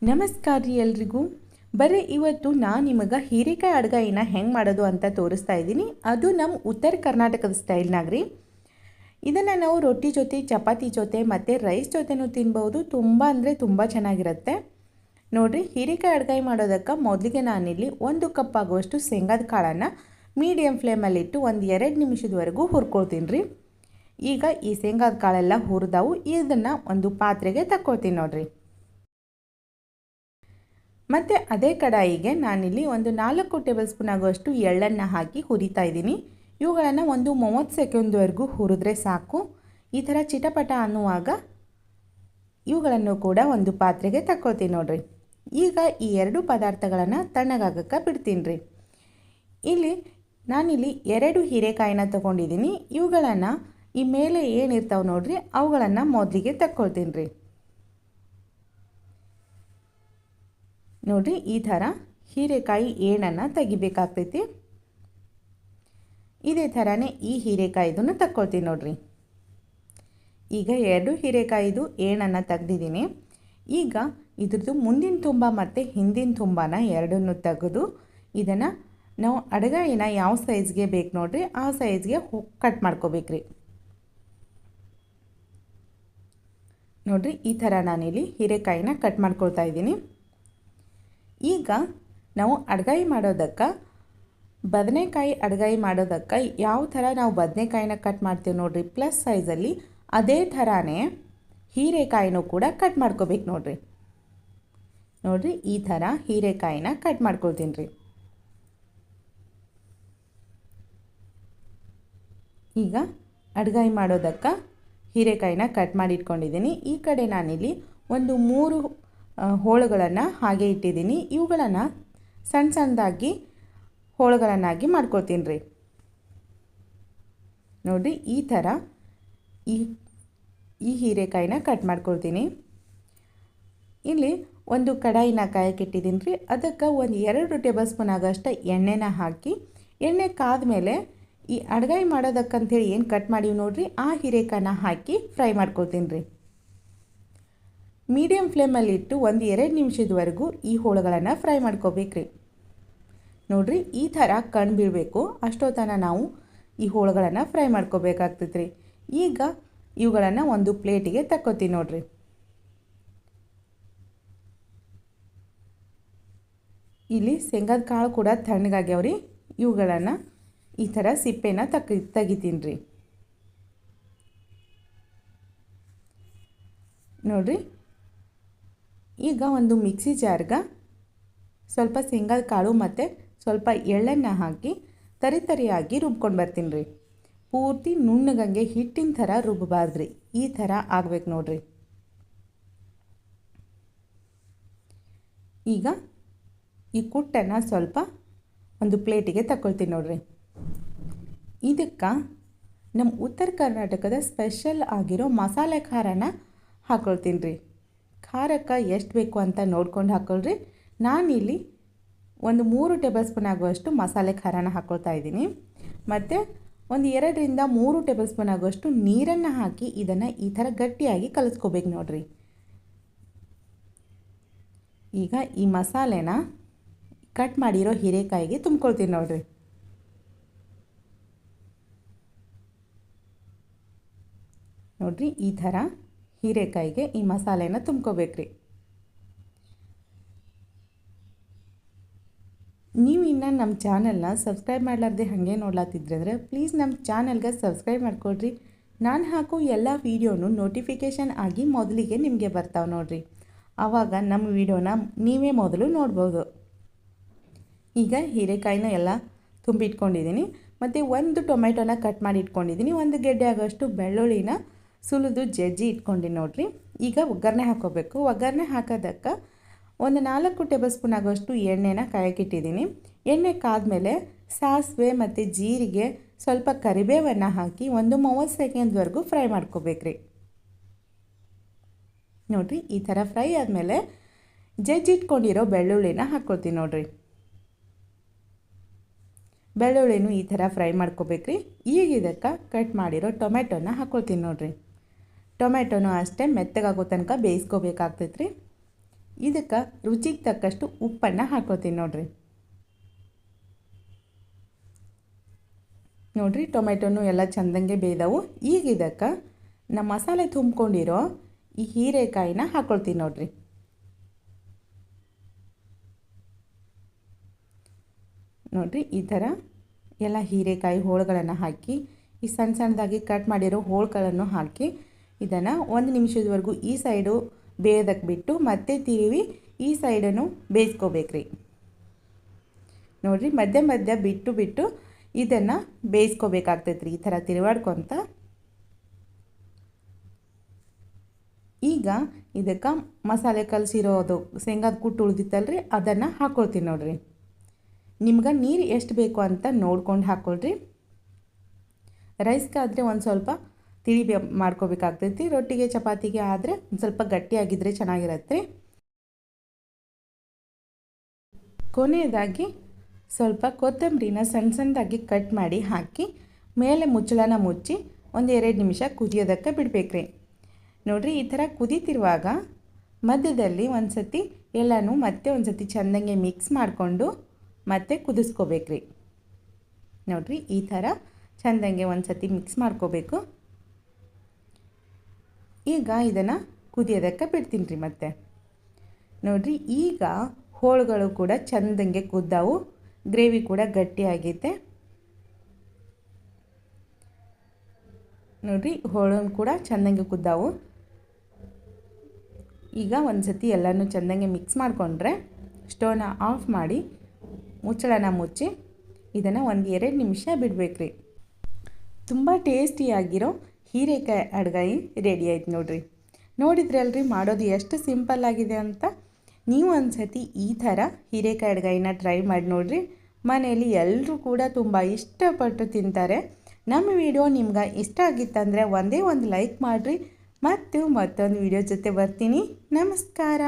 ನಮಸ್ಕಾರ ರೀ ಎಲ್ರಿಗೂ. ಬರ್ರಿ ಇವತ್ತು ನಾನು ನಿಮಗೆ ಹೀರೆಕಾಯಿ ಅಡ್ಗಾಯಿನ ಹೆಂಗೆ ಮಾಡೋದು ಅಂತ ತೋರಿಸ್ತಾ ಇದ್ದೀನಿ. ಅದು ನಮ್ಮ ಉತ್ತರ ಕರ್ನಾಟಕದ ಸ್ಟೈಲ್ನಾಗ ರೀ. ಇದನ್ನು ನಾವು ರೊಟ್ಟಿ ಜೊತೆ, ಚಪಾತಿ ಜೊತೆ ಮತ್ತು ರೈಸ್ ಜೊತೆನೂ ತಿನ್ಬೋದು. ತುಂಬ ಅಂದರೆ ತುಂಬ ಚೆನ್ನಾಗಿರುತ್ತೆ ನೋಡಿರಿ. ಹೀರೆಕಾಯಿ ಅಡ್ಗಾಯಿ ಮಾಡೋದಕ್ಕೆ ಮೊದಲಿಗೆ ನಾನಿಲ್ಲಿ 1 ಕಪ್ ಆಗುವಷ್ಟು ಶೇಂಗಾದ ಕಾಳನ್ನು ಮೀಡಿಯಮ್ ಫ್ಲೇಮಲ್ಲಿಟ್ಟು 1-2 ನಿಮಿಷದವರೆಗೂ ಹುರ್ಕೊಳ್ತೀನಿ ರೀ. ಈಗ ಈ ಶೇಂಗಾದ ಕಾಳೆಲ್ಲ ಹುರಿದವು. ಇದನ್ನು ಒಂದು ಪಾತ್ರೆಗೆ ತಕ್ಕೊಳ್ತೀನಿ ನೋಡಿರಿ. ಮತ್ತು ಅದೇ ಕಡಾಯಿಗೆ ನಾನಿಲ್ಲಿ ಒಂದು 4 ಟೇಬಲ್ ಸ್ಪೂನ್ ಆಗುವಷ್ಟು ಎಳ್ಳನ್ನು ಹಾಕಿ ಹುರಿತಾ ಇದ್ದೀನಿ. ಇವುಗಳನ್ನು ಒಂದು 30 ಸೆಕೆಂಡ್ವರೆಗೂ ಹುರಿದ್ರೆ ಸಾಕು. ಈ ಥರ ಚಿಟಪಟ ಅನ್ನುವಾಗ ಇವುಗಳನ್ನು ಕೂಡ ಒಂದು ಪಾತ್ರೆಗೆ ತಕ್ಕೊಳ್ತೀನಿ ನೋಡಿರಿ. ಈಗ ಈ 2 ಪದಾರ್ಥಗಳನ್ನು ತಣ್ಣಗಾಗಕ್ಕೆ ಬಿಡ್ತೀನಿ ರೀ. ನಾನಿಲ್ಲಿ 2 ಹೀರೆಕಾಯಿನ ತೊಗೊಂಡಿದ್ದೀನಿ. ಇವುಗಳನ್ನು ಈ ಮೇಲೆ ಏನಿರ್ತಾವೆ ನೋಡಿರಿ, ಅವುಗಳನ್ನು ಮೊದಲಿಗೆ ತಕ್ಕೊಳ್ತೀನಿ ರೀ. ನೋಡಿರಿ, ಈ ಥರ ಹೀರೆಕಾಯಿ ಏಣನ್ನು ತೆಗಿಬೇಕಾಗ್ತೈತಿ. ಇದೇ ಥರನೇ ಈ ಹೀರೆಕಾಯಿದನ್ನು ತಕ್ಕೊಳ್ತೀನಿ ನೋಡಿರಿ. ಈಗ 2 ಹೀರೆಕಾಯಿದು ಏಣನ್ನು ತೆಗ್ದಿದ್ದೀನಿ. ಈಗ ಇದ್ರದ್ದು ಮುಂದಿನ ತುಂಬ ಮತ್ತು ಹಿಂದಿನ ತುಂಬನ ಎರಡನ್ನೂ ತೆಗೆದು ಇದನ್ನು ನಾವು ಅಡ್ಗಾಯಿನ ಯಾವ ಸೈಜ್ಗೆ ಬೇಕು ನೋಡಿರಿ ಆ ಸೈಜ್ಗೆ ಕಟ್ ಮಾಡ್ಕೋಬೇಕ್ರಿ. ನೋಡಿರಿ, ಈ ಥರ ನಾನಿಲ್ಲಿ ಹೀರೆಕಾಯಿನ ಕಟ್ ಮಾಡ್ಕೊಳ್ತಾ ಇದ್ದೀನಿ. ಈಗ ನಾವು ಅಡ್ಗಾಯಿ ಮಾಡೋದಕ್ಕೆ ಬದನೆಕಾಯಿ ಅಡ್ಗಾಯಿ ಮಾಡೋದಕ್ಕೆ ಯಾವ ಥರ ನಾವು ಬದನೆಕಾಯಿನ ಕಟ್ ಮಾಡ್ತೀವಿ ನೋಡಿರಿ ಪ್ಲಸ್ ಸೈಜಲ್ಲಿ, ಅದೇ ಥರನೇ ಹೀರೆಕಾಯಿನೂ ಕೂಡ ಕಟ್ ಮಾಡ್ಕೋಬೇಕು ನೋಡಿರಿ. ನೋಡಿರಿ, ಈ ಥರ ಹೀರೆಕಾಯಿನ ಕಟ್ ಮಾಡ್ಕೊಳ್ತೀನಿ ರೀ. ಈಗ ಅಡ್ಗಾಯಿ ಮಾಡೋದಕ್ಕೆ ಹೀರೆಕಾಯಿನ ಕಟ್ ಮಾಡಿ ಇಟ್ಕೊಂಡಿದ್ದೀನಿ. ಈ ಕಡೆ ನಾನಿಲ್ಲಿ ಒಂದು 3 ಹೋಳುಗಳನ್ನು ಹಾಗೆ ಇಟ್ಟಿದ್ದೀನಿ. ಇವುಗಳನ್ನು ಸಣ್ಣ ಸಣ್ಣದಾಗಿ ಹೋಳುಗಳನ್ನಾಗಿ ಮಾಡ್ಕೊಳ್ತೀನಿ ರೀ. ನೋಡಿರಿ, ಈ ಥರ ಈ ಹೀರೆಕಾಯಿನ ಕಟ್ ಮಾಡ್ಕೊಳ್ತೀನಿ. ಇಲ್ಲಿ ಒಂದು ಕಡಾಯಿನ ಕಾಯಕ್ಕಿಟ್ಟಿದ್ದೀನಿ ರೀ. ಅದಕ್ಕೆ ಒಂದು 2 ಟೇಬಲ್ ಸ್ಪೂನ್ ಆಗೋಷ್ಟು ಎಣ್ಣೆನ ಹಾಕಿ, ಎಣ್ಣೆ ಕಾದ್ಮೇಲೆ ಈ ಅಡ್ಗಾಯಿ ಮಾಡೋದಕ್ಕಂಥೇಳಿ ಏನು ಕಟ್ ಮಾಡೀವಿ ನೋಡಿರಿ ಆ ಹೀರೆಕಾಯಿನ ಹಾಕಿ ಫ್ರೈ ಮಾಡ್ಕೊಳ್ತೀನಿ ರೀ. ಮೀಡಿಯಮ್ ಫ್ಲೇಮಲ್ಲಿಟ್ಟು 1-2 ನಿಮಿಷದವರೆಗೂ ಈ ಹೋಳುಗಳನ್ನು ಫ್ರೈ ಮಾಡ್ಕೋಬೇಕ್ರಿ. ನೋಡಿರಿ, ಈ ಥರ ಕಣ್ಣು ಬೀಳಬೇಕು ಅಷ್ಟೊತ್ತನ ನಾವು ಈ ಹೋಳುಗಳನ್ನು ಫ್ರೈ ಮಾಡ್ಕೋಬೇಕಾಗ್ತೈತೆ ರೀ. ಈಗ ಇವುಗಳನ್ನು ಒಂದು ಪ್ಲೇಟಿಗೆ ತಕ್ಕೋತೀನಿ ನೋಡಿರಿ. ಇಲ್ಲಿ ಶೇಂಗಾದ ಕಾಳು ಕೂಡ ತಣ್ಣಗಾಗ್ಯಾವ್ರಿ. ಇವುಗಳನ್ನು ಈ ಥರ ಸಿಪ್ಪೆನ ತೆಗಿತೀನಿ ರೀ. ನೋಡಿರಿ, ಈಗ ಒಂದು ಮಿಕ್ಸಿ ಜಾರ್ಗೆ ಸ್ವಲ್ಪ ಶೇಂಗಾದ ಕಾಳು ಮತ್ತು ಸ್ವಲ್ಪ ಎಳ್ಳನ್ನು ಹಾಕಿ ತರಿಯಾಗಿ ರುಬ್ಕೊಂಡು ಬರ್ತೀನಿ ರೀ. ಪೂರ್ತಿ ನುಣ್ಣಗಂಗೆ ಹಿಟ್ಟಿನ ಥರ ರುಬ್ಬಬಾರ್ದ್ರಿ, ಈ ಥರ ಆಗ್ಬೇಕು ನೋಡಿರಿ. ಈಗ ಈ ಕುಟ್ಟನ್ನು ಸ್ವಲ್ಪ ಒಂದು ಪ್ಲೇಟಿಗೆ ತಗೊಳ್ತೀನಿ ನೋಡಿರಿ. ಇದಕ್ಕೆ ನಮ್ಮ ಉತ್ತರ ಕರ್ನಾಟಕದ ಸ್ಪೆಷಲ್ ಆಗಿರೋ ಮಸಾಲೆ ಖಾರನ ಹಾಕ್ಕೊಳ್ತೀನಿ ರೀ. ಖಾರಕ್ಕೆ ಎಷ್ಟು ಬೇಕು ಅಂತ ನೋಡ್ಕೊಂಡು ಹಾಕ್ಕೊಳ್ರಿ. ನಾನಿಲ್ಲಿ ಒಂದು 3 ಟೇಬಲ್ ಸ್ಪೂನ್ ಆಗುವಷ್ಟು ಮಸಾಲೆ ಖಾರನ ಹಾಕ್ಕೊಳ್ತಾ ಇದ್ದೀನಿ. ಮತ್ತು ಒಂದು 2-3 ಟೇಬಲ್ ಸ್ಪೂನ್ ಆಗುವಷ್ಟು ನೀರನ್ನು ಹಾಕಿ ಇದನ್ನು ಈ ಥರ ಗಟ್ಟಿಯಾಗಿ ಕಲಿಸ್ಕೋಬೇಕು ನೋಡಿರಿ. ಈಗ ಈ ಮಸಾಲೆನ ಕಟ್ ಮಾಡಿರೋ ಹೀರೆಕಾಯಿಗೆ ತುಂಬ್ಕೊಳ್ತೀನಿ ನೋಡಿರಿ. ನೋಡಿರಿ, ಈ ಥರ ಹೀರೆಕಾಯಿಗೆ ಈ ಮಸಾಲೆನ ತುಂಬ್ಕೋಬೇಕ್ರಿ. ನೀವು ಇನ್ನು ನಮ್ಮ ಚಾನಲ್ನ ಸಬ್ಸ್ಕ್ರೈಬ್ ಮಾಡಲಾರ್ದೆ ಹಾಗೆ ನೋಡ್ಲಾತಿದ್ರೆ ಅಂದರೆ ಪ್ಲೀಸ್ ನಮ್ಮ ಚಾನಲ್ಗೆ ಸಬ್ಸ್ಕ್ರೈಬ್ ಮಾಡ್ಕೊಡ್ರಿ. ನಾನು ಹಾಕೋ ಎಲ್ಲ ವೀಡಿಯೋನು ನೋಟಿಫಿಕೇಷನ್ ಆಗಿ ಮೊದಲಿಗೆ ನಿಮಗೆ ಬರ್ತಾವೆ ನೋಡಿರಿ. ಆವಾಗ ನಮ್ಮ ವೀಡಿಯೋನ ನೀವೇ ಮೊದಲು ನೋಡ್ಬೋದು. ಈಗ ಹೀರೆಕಾಯಿನ ಎಲ್ಲ ತುಂಬಿಟ್ಕೊಂಡಿದ್ದೀನಿ. ಮತ್ತು ಒಂದು ಟೊಮೆಟೊನ ಕಟ್ ಮಾಡಿ ಇಟ್ಕೊಂಡಿದ್ದೀನಿ. 1 ಗೆಡ್ಡೆ ಆಗೋಷ್ಟು ಬೆಳ್ಳುಳ್ಳಿನ ಸುಲಿದು ಜಜ್ಜಿ ಇಟ್ಕೊಂಡಿನಿ ನೋಡಿರಿ. ಈಗ ಒಗ್ಗರಣೆ ಹಾಕ್ಕೋಬೇಕು. ಒಗ್ಗರಣೆ ಹಾಕೋದಕ್ಕೆ ಒಂದು 4 ಟೇಬಲ್ ಸ್ಪೂನ್ ಆಗೋಷ್ಟು ಎಣ್ಣೆನ ಕಾಯಕ್ಕಿಟ್ಟಿದ್ದೀನಿ. ಎಣ್ಣೆ ಕಾದ್ಮೇಲೆ ಸಾಸಿವೆ ಮತ್ತು ಜೀರಿಗೆ ಸ್ವಲ್ಪ ಕರಿಬೇವನ್ನು ಹಾಕಿ ಒಂದು 30 ಸೆಕೆಂಡ್ವರೆಗೂ ಫ್ರೈ ಮಾಡ್ಕೋಬೇಕ್ರಿ. ನೋಡಿರಿ, ಈ ಥರ ಫ್ರೈ ಆದಮೇಲೆ ಜಜ್ಜಿಟ್ಕೊಂಡಿರೋ ಬೆಳ್ಳುಳ್ಳಿನ ಹಾಕ್ಕೊಳ್ತೀನಿ ನೋಡಿರಿ. ಬೆಳ್ಳುಳ್ಳಿನೂ ಈ ಥರ ಫ್ರೈ ಮಾಡ್ಕೋಬೇಕ್ರಿ. ಈಗ ಇದಕ್ಕೆ ಕಟ್ ಮಾಡಿರೋ ಟೊಮೆಟೊನ ಹಾಕ್ಕೊಳ್ತೀನಿ ನೋಡಿರಿ. ಟೊಮೆಟೊನೂ ಅಷ್ಟೇ ಮೆತ್ತಗಾಗೋ ತನಕ ಬೇಯಿಸ್ಕೋಬೇಕಾಗ್ತೈತೆ ರೀ. ಇದಕ್ಕೆ ರುಚಿಗೆ ತಕ್ಕಷ್ಟು ಉಪ್ಪನ್ನು ಹಾಕೋತೀನಿ ನೋಡಿರಿ. ನೋಡಿರಿ ಟೊಮೆಟೊನು ಎಲ್ಲ ಚೆಂದಂಗೆ ಬೇಯ್ದವು. ಈಗ ಇದಕ್ಕೆ ನಮ್ಮ ಮಸಾಲೆ ತುಂಬಿಕೊಂಡಿರೋ ಈ ಹೀರೆಕಾಯಿನ ಹಾಕ್ಕೊಳ್ತೀನಿ ನೋಡಿರಿ. ನೋಡಿರಿ ಈ ಥರ ಎಲ್ಲ ಹೀರೆಕಾಯಿ ಹೋಳುಗಳನ್ನು ಹಾಕಿ ಈ ಸಣ್ಣ ಸಣ್ಣದಾಗಿ ಕಟ್ ಮಾಡಿರೋ ಹೋಳುಗಳನ್ನು ಹಾಕಿ ಇದನ್ನು 1 ನಿಮಿಷದವರೆಗೂ ಈ ಸೈಡು ಬೇಯೋದಕ್ಕೆ ಬಿಟ್ಟು ಮತ್ತೆ ತಿರುವಿ ಈ ಸೈಡನ್ನು ಬೇಯಿಸ್ಕೋಬೇಕ್ರಿ. ನೋಡಿರಿ ಮಧ್ಯ ಮಧ್ಯ ಬಿಟ್ಟು ಬಿಟ್ಟು ಇದನ್ನು ಬೇಯಿಸ್ಕೋಬೇಕಾಗ್ತೈತೆ ರೀ, ಈ ಥರ ತಿರುವಾಡ್ಕೊತ. ಈಗ ಇದಕ್ಕೆ ಮಸಾಲೆ ಕಲಸಿರೋದು ಶೇಂಗಾದ ಕುಟ್ಟು ಉಳಿದಿತ್ತಲ್ರಿ ಅದನ್ನು ಹಾಕ್ಕೊಳ್ತೀನಿ ನೋಡಿರಿ. ನಿಮ್ಗೆ ನೀರು ಎಷ್ಟು ಬೇಕು ಅಂತ ನೋಡ್ಕೊಂಡು ಹಾಕ್ಕೊಳ್ರಿ. ರೈಸ್ಗಾದರೆ ಒಂದು ಸ್ವಲ್ಪ ತಿಳಿ ಮಾಡ್ಕೋಬೇಕಾಗ್ತೈತಿ, ರೊಟ್ಟಿಗೆ ಚಪಾತಿಗೆ ಆದರೆ ಒಂದು ಸ್ವಲ್ಪ ಗಟ್ಟಿಯಾಗಿದ್ದರೆ ಚೆನ್ನಾಗಿರತ್ತೆ. ಕೊನೆಯದಾಗಿ ಸ್ವಲ್ಪ ಕೊತ್ತಂಬರಿನ ಸಣ್ಣ ಸಣ್ಣದಾಗಿ ಕಟ್ ಮಾಡಿ ಹಾಕಿ ಮೇಲೆ ಮುಚ್ಚಳನ ಮುಚ್ಚಿ 1-2 ನಿಮಿಷ ಕುದಿಯೋದಕ್ಕೆ ಬಿಡಬೇಕ್ರಿ. ನೋಡಿರಿ ಈ ಥರ ಕುದೀತಿರುವಾಗ ಮಧ್ಯದಲ್ಲಿ ಒಂದು ಸತಿ ಎಲ್ಲನೂ ಮತ್ತೆ ಒಂದು ಸತಿ ಚೆಂದಂಗೆ ಮಿಕ್ಸ್ ಮಾಡಿಕೊಂಡು ಮತ್ತೆ ಕುದಿಸ್ಕೋಬೇಕ್ರಿ. ನೋಡಿರಿ ಈ ಥರ ಚೆಂದಂಗೆ ಒಂದು ಸತಿ ಮಿಕ್ಸ್ ಮಾಡ್ಕೋಬೇಕು. ಈಗ ಇದನ್ನು ಕುದಿಯೋದಕ್ಕೆ ಬಿಡ್ತೀನಿ ರೀ. ಮತ್ತೆ ನೋಡಿರಿ ಈಗ ಹೋಳುಗಳು ಕೂಡ ಚೆಂದಂಗೆ ಕುದ್ದಾವು, ಗ್ರೇವಿ ಕೂಡ ಗಟ್ಟಿಯಾಗೈತೆ. ನೋಡಿರಿ ಹೋಳು ಕೂಡ ಚೆಂದಂಗೆ ಕುದ್ದಾವು. ಈಗ ಒಂದು ಸತಿ ಎಲ್ಲನೂ ಚೆಂದಂಗೆ ಮಿಕ್ಸ್ ಮಾಡಿಕೊಂಡ್ರೆ ಸ್ಟವ್ನ ಆಫ್ ಮಾಡಿ ಮುಚ್ಚಳನ ಮುಚ್ಚಿ ಇದನ್ನು 1-2 ನಿಮಿಷ ಬಿಡಬೇಕ್ರಿ. ತುಂಬ ಟೇಸ್ಟಿಯಾಗಿರೋ ಹೀರೆಕಾಯಿ ಅಡ್ಗಾಯಿ ರೆಡಿ ಆಯ್ತು ನೋಡಿರಿ. ನೋಡಿದ್ರಲ್ರಿ ಮಾಡೋದು ಎಷ್ಟು ಸಿಂಪಲ್ ಆಗಿದೆ ಅಂತ. ನೀವು ಒಂದು ಸತಿ ಈ ಥರ ಹೀರೆಕಾಯಿ ಅಡ್ಗಾಯಿನ ಟ್ರೈ ಮಾಡಿ ನೋಡಿರಿ. ಮನೆಯಲ್ಲಿ ಎಲ್ಲರೂ ಕೂಡ ತುಂಬ ಇಷ್ಟಪಟ್ಟು ತಿಂತಾರೆ. ನಮ್ಮ ವಿಡಿಯೋ ನಿಮ್ಗೆ ಇಷ್ಟ ಆಗಿತ್ತಂದರೆ ಒಂದೇ ಒಂದು ಲೈಕ್ ಮಾಡಿರಿ. ಮತ್ತು ಮತ್ತೊಂದು ವಿಡಿಯೋ ಜೊತೆ ಬರ್ತೀನಿ. ನಮಸ್ಕಾರ.